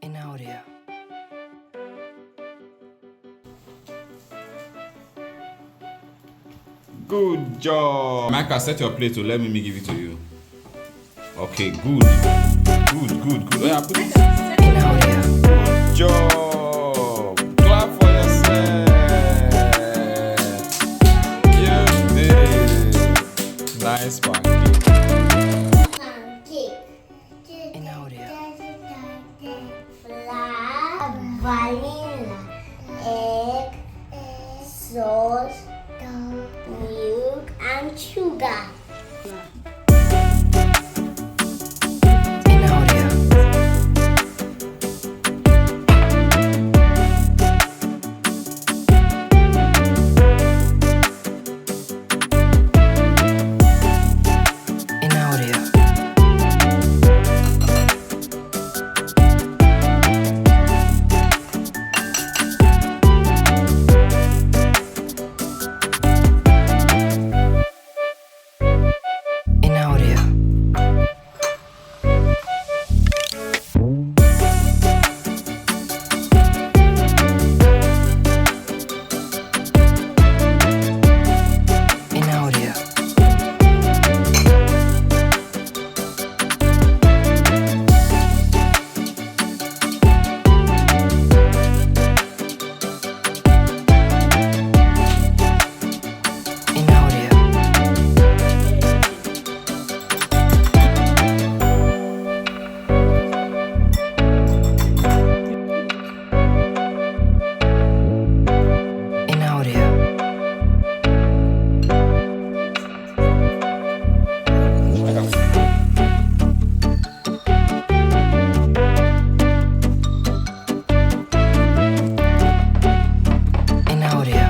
in audio. Good job. Micah, set your plate to let me give it to you. Okay, good. Good. Oh, yeah, put it In audio. Good job. Clap for yourself. You did it. Nice pancake. Pancake. In audio. Flour, vanilla, egg, sauce, milk, and sugar. In audio. In audio. In audio. In audio. In audio. In audio. In audio.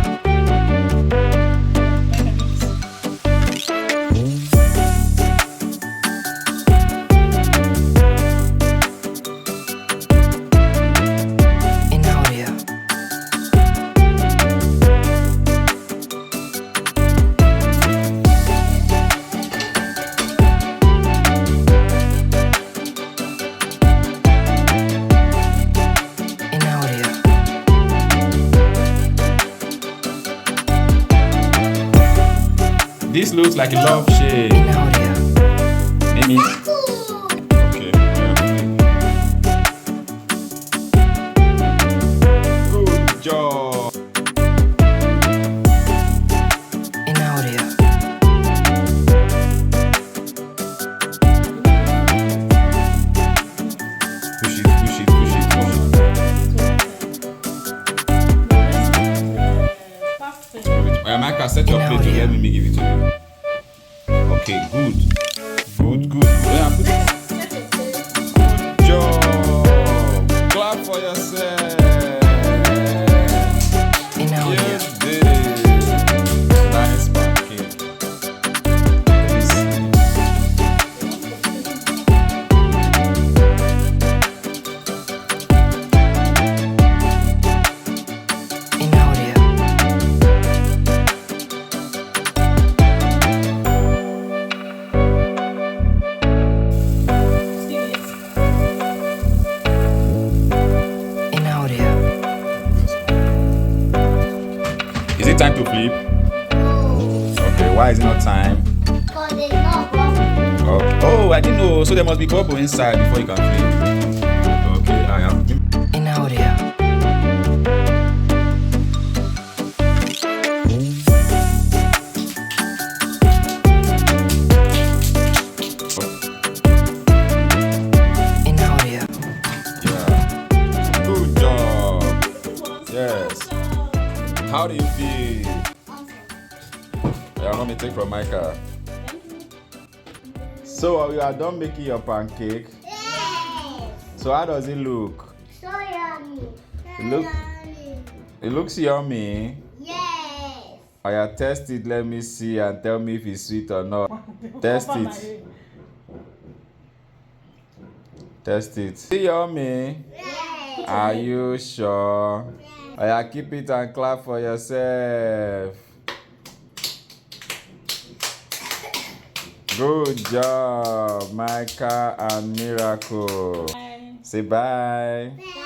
In audio. In audio. This looks like a love shape. In audio. Mimi. Okay. Good job. In audio. Push it. Micah, set your plate to let me give it to you. Okay, good. Oh, yeah, put it. Good job. Clap for yourself. In audio. You did it. Nice pancake. Let me see. In audio. In audio. Is it time to flip? Okay, why is it not time? Because it's not bubble. Okay. Oh, I didn't know. So there must be bubble inside before you can flip. Okay, I am. In audio. In audio. Yeah. Good job. Yes. How do you feel? Yeah, let me take from Micah. So you are done making your pancake. Yes. So how does it look? So yummy. It looks yummy. Yes. Oh yeah, test it. Let me see and tell me if it's sweet or not. Test it. Test it. Is it yummy? Yes. Are you sure? Oh yeah, keep it and clap for yourself. Good job, Micah and Miracle. Say bye. Bye.